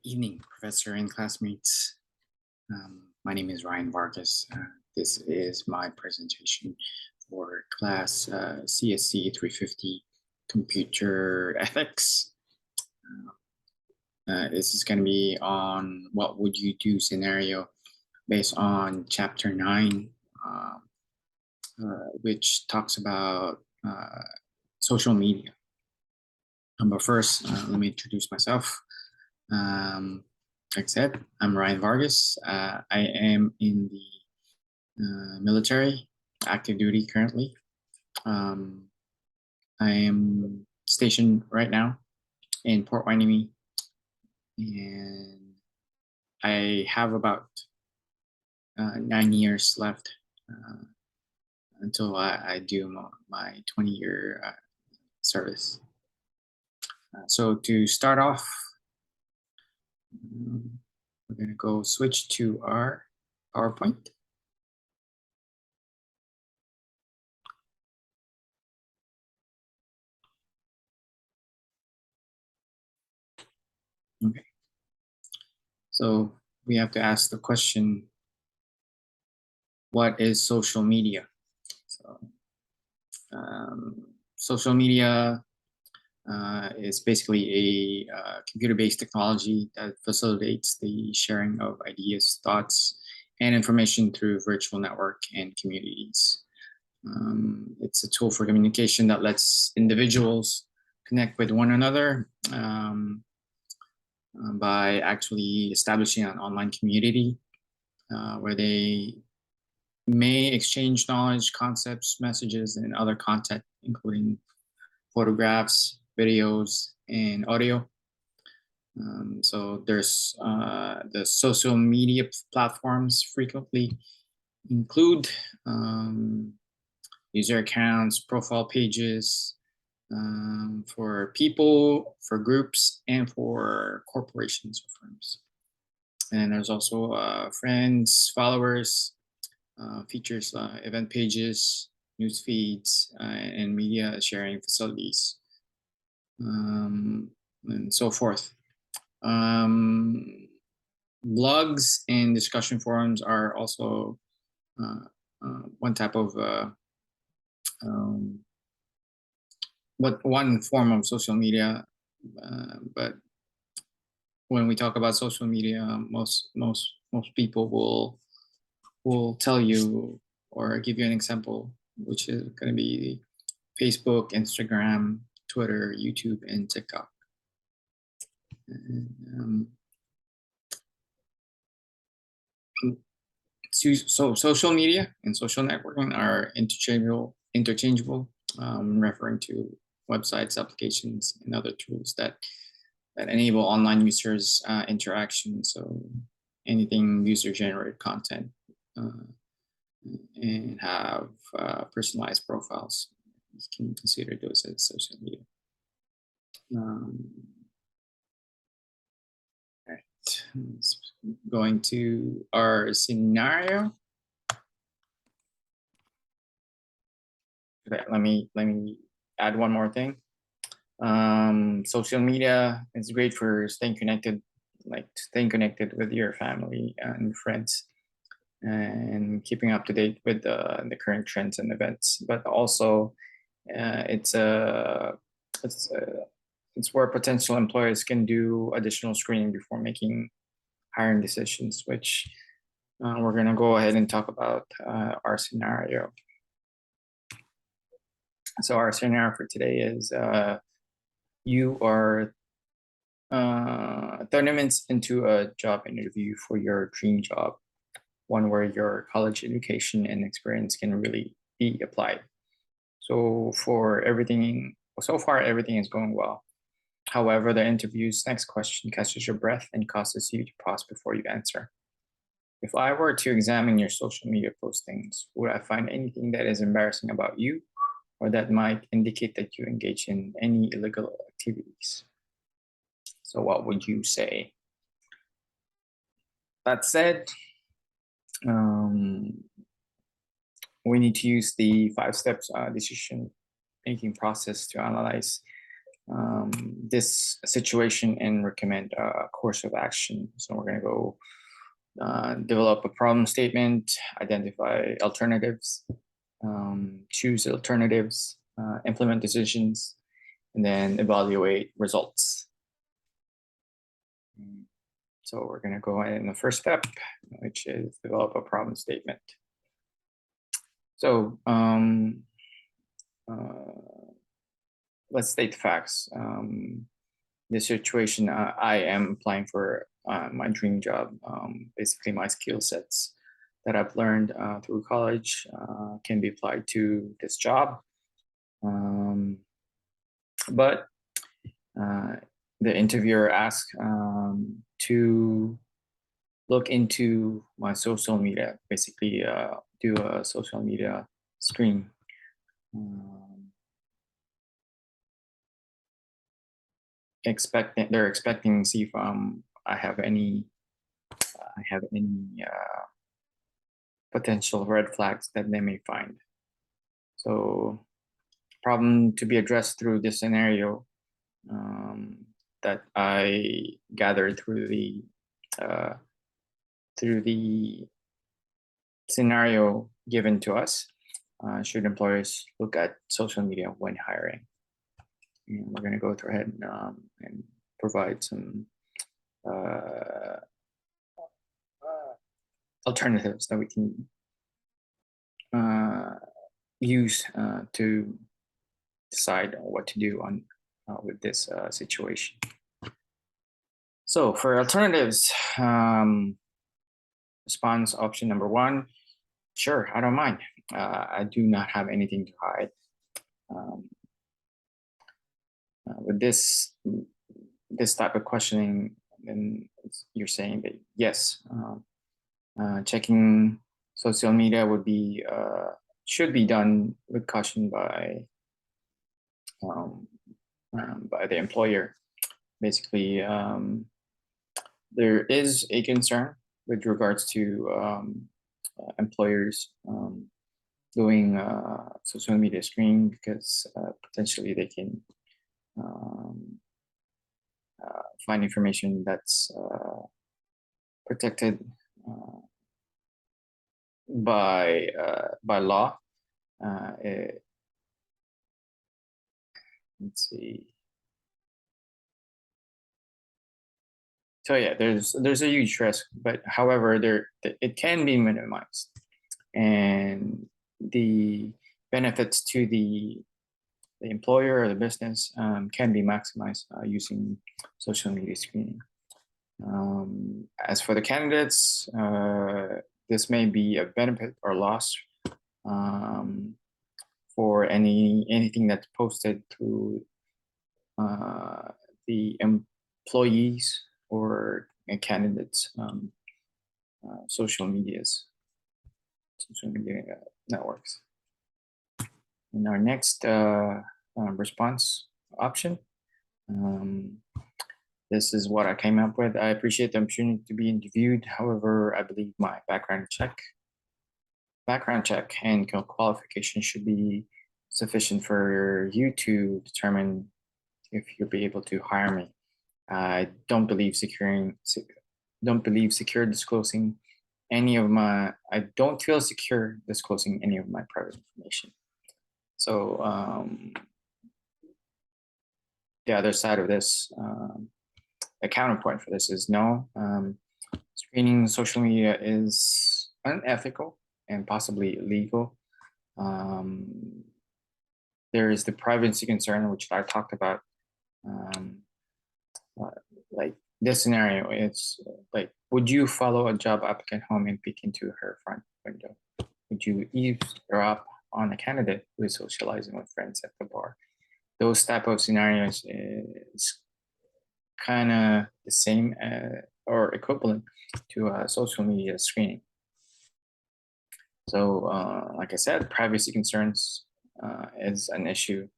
evening, Professor and classmates. My name is Ryan Vargas. This is my presentation for class CSC 350 Computer Ethics. This is going to be on what would you do scenario based on chapter 9, which talks about social media. But first, let me introduce myself. Like I said, I'm Ryan Vargas. I am in the military, active duty currently. I am stationed right now in Port Hueneme, and I have about 9 years left until I do my 20-year service. So to start off, we're going to go switch to our PowerPoint. Okay. So we have to ask the question, what is social media? So social media is basically a computer-based technology that facilitates the sharing of ideas, thoughts, and information through virtual network and communities. It's a tool for communication that lets individuals connect with one another by actually establishing an online community where they may exchange knowledge, concepts, messages, and other content, including photographs, videos, and audio. So there's the social media platforms frequently include user accounts, profile pages for people, for groups, and for corporations or firms. And there's also friends, followers, features, event pages, news feeds, and media sharing facilities, and so forth. Blogs and discussion forums are also one type of one form of social media, but when we talk about social media, most people will tell you or give you an example, which is going to be Facebook, Instagram, Twitter, YouTube, and TikTok. So social media and social networking are interchangeable, referring to websites, applications, and other tools that enable online users interaction. So anything user-generated content and have personalized profiles, you can consider those as social media. Going to our scenario. Okay, let me add one more thing. Social media is great for staying connected, with your family and friends, and keeping up to date with the current trends and events. But also, it's where potential employers can do additional screening before making hiring decisions, which we're going to go ahead and talk about our scenario. So our scenario for today is you are 30 minutes into a job interview for your dream job, one where your college education and experience can really be applied. So far, everything is going well. However, the interview's next question catches your breath and causes you to pause before you answer. If I were to examine your social media postings, would I find anything that is embarrassing about you, or that might indicate that you engage in any illegal activities? So what would you say? That said, we need to use the 5 steps decision-making process to analyze this situation and recommend a course of action. So we're going to go develop a problem statement, identify alternatives, choose alternatives, implement decisions, and then evaluate results. So we're going to go in the first step, which is develop a problem statement. So let's state the facts. The situation, I am applying for my dream job. Basically, my skill sets that I've learned through college can be applied to this job. But the interviewer asked to look into my social media, basically do a social media screen. They're expecting to see if I have any potential red flags that they may find. So problem to be addressed through this scenario that I gathered through the scenario given to us. Should employers look at social media when hiring? And we're going to go through ahead and provide some alternatives that we can use to decide what to do on with this situation. So for alternatives, response option number one, sure, I don't mind. I do not have anything to hide. With this type of questioning, then you're saying that yes, checking social media should be done with caution by the employer. Basically, there is a concern with regards to employers doing social media screening because potentially they can find information that's protected by law. Let's see. So yeah, there's a huge risk, but however, it can be minimized, and the benefits to the employer or the business can be maximized using social media screening. As for the candidates, this may be a benefit or loss for anything that's posted through the employees or candidates social media networks. In our next response option, this is what I came up with. I appreciate the opportunity to be interviewed. However, I believe my background check and qualification should be sufficient for you to determine if you'll be able to hire me. I don't believe disclosing any of my. I don't feel secure disclosing any of my private information. So the other side of this, a counterpoint for this is no. Screening social media is unethical and possibly illegal. There is the privacy concern, which I talked about. Like this scenario, it's like, would you follow a job applicant home and peek into her front window? Would you eavesdrop on a candidate who is socializing with friends at the bar? Those type of scenarios is kind of the same or equivalent to social media screening. So, like I said, privacy concerns is an issue.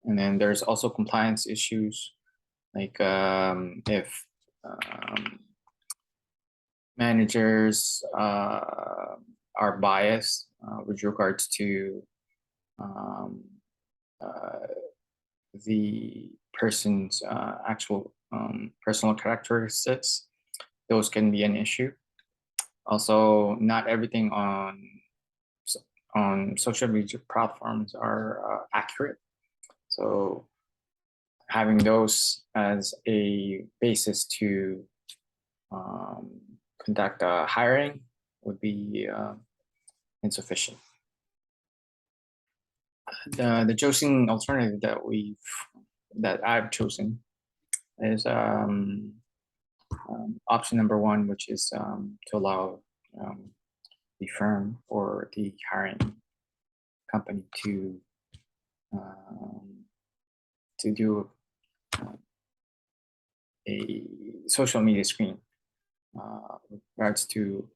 And then there's also compliance issues, like if managers are biased with regards to um, uh, the person's actual personal characteristics. Those can be an issue. Also, not everything on social media platforms are accurate. So having those as a basis to conduct a hiring would be insufficient. The chosen alternative that I've chosen is option number one, which is to allow the firm or the hiring company to do a social media screen with regards to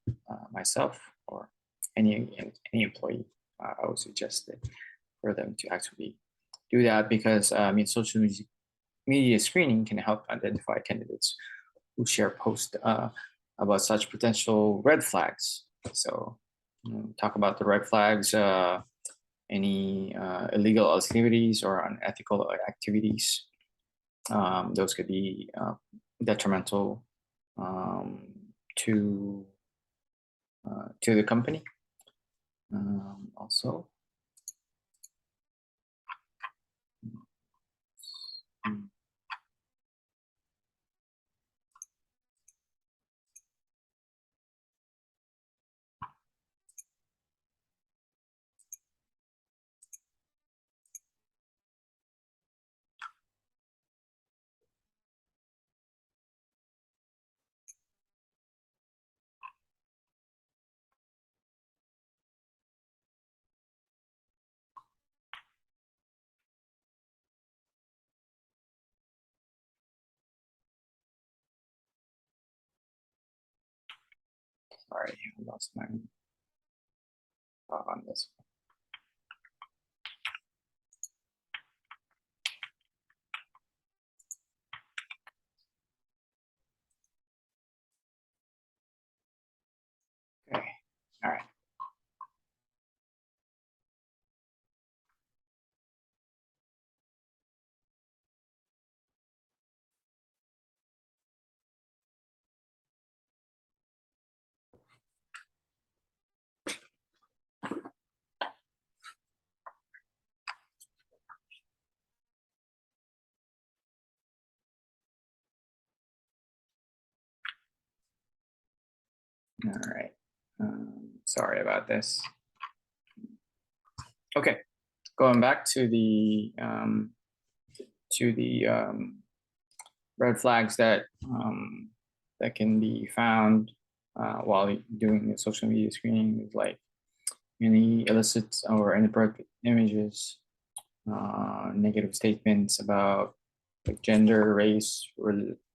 myself or any employee. I would suggest it for them to actually do that because social media screening can help identify candidates who share posts about such potential red flags. So talk about the red flags, any illegal activities or unethical activities. Those could be detrimental to the company. Also, sorry, I lost my thought on this. Okay, all right. All right. Sorry about this. Okay, going back to the red flags that can be found while doing the social media screening is like any illicit or inappropriate images, negative statements about like gender, race,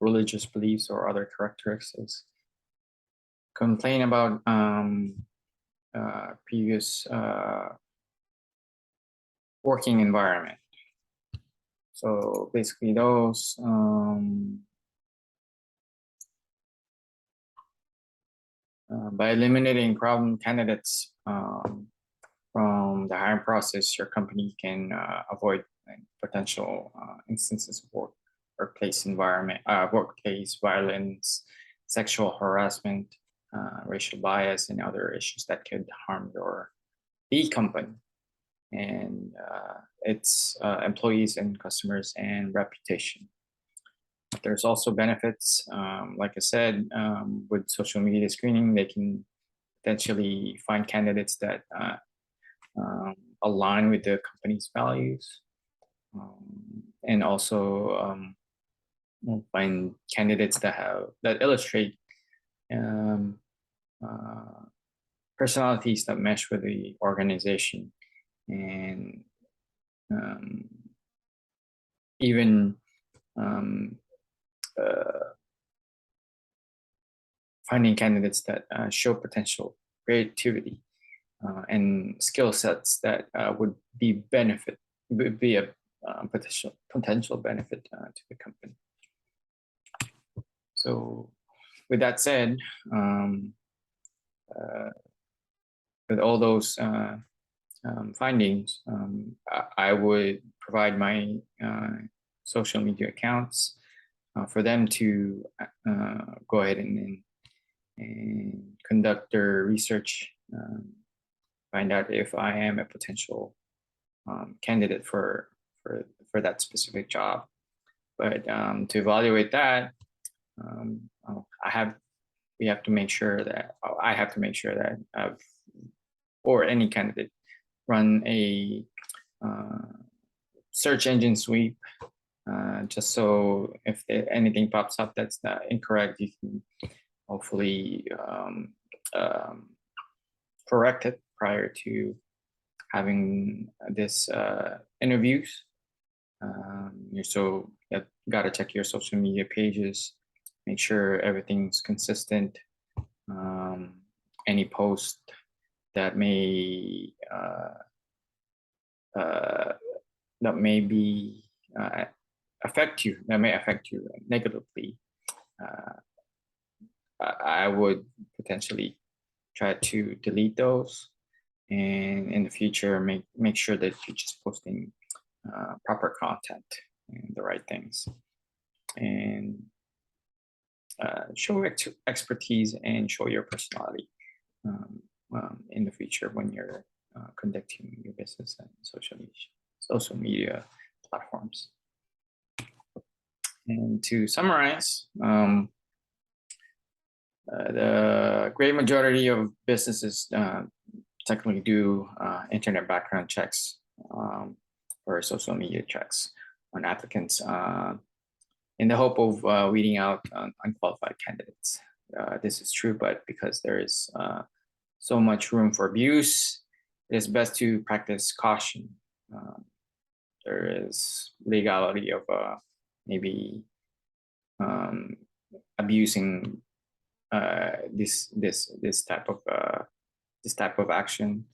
religious beliefs, or other characteristics. Complain about previous working environment. So basically those by eliminating problem candidates from the hiring process, your company can avoid potential instances of workplace environment, workplace violence, sexual harassment, racial bias, and other issues that could harm the company and its employees and customers and reputation. There's also benefits, like I said, with social media screening, they can potentially find candidates that align with the company's values, and also find candidates that illustrate personalities that mesh with the organization, and even finding candidates that show potential creativity and skill sets that would be a potential benefit to the company. So with that said, with all those findings, I would provide my social media accounts for them to go ahead and conduct their research, find out if I am a potential candidate for that specific job. But to evaluate that, we have to make sure that I have to make sure that or any candidate run a search engine sweep, just so if anything pops up that's not incorrect, you can hopefully correct it prior to having this interviews. So you got to check your social media pages, make sure everything's consistent. Any post that may be affect you, that may affect you negatively, I would potentially try to delete those, and in the future make sure that you're just posting proper content and the right things, and show expertise and show your personality in the future when you're conducting your business and social media platforms. And to summarize, the great majority of businesses technically do internet background checks or social media checks on applicants in the hope of weeding out unqualified candidates. This is true, but because there is so much room for abuse, it is best to practice caution. There is legality of maybe abusing this type of action,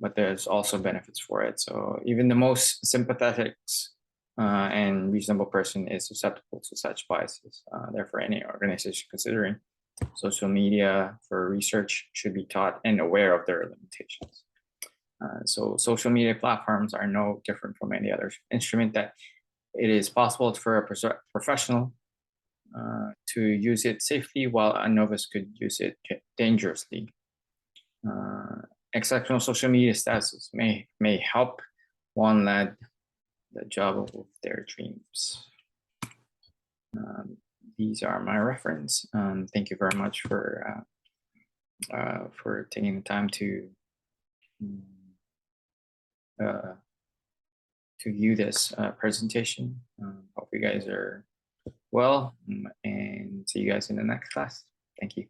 but there's also benefits for it. So even the most sympathetic and reasonable person is susceptible to such biases. Therefore, any organization considering social media for research should be taught and aware of their limitations. So social media platforms are no different from any other instrument that it is possible for a professional to use it safely, while a novice could use it dangerously. Exceptional social media statuses may help one land the job of their dreams. These are my reference. Thank you very much for taking the time to view this presentation. Hope you guys are well, and see you guys in the next class. Thank you.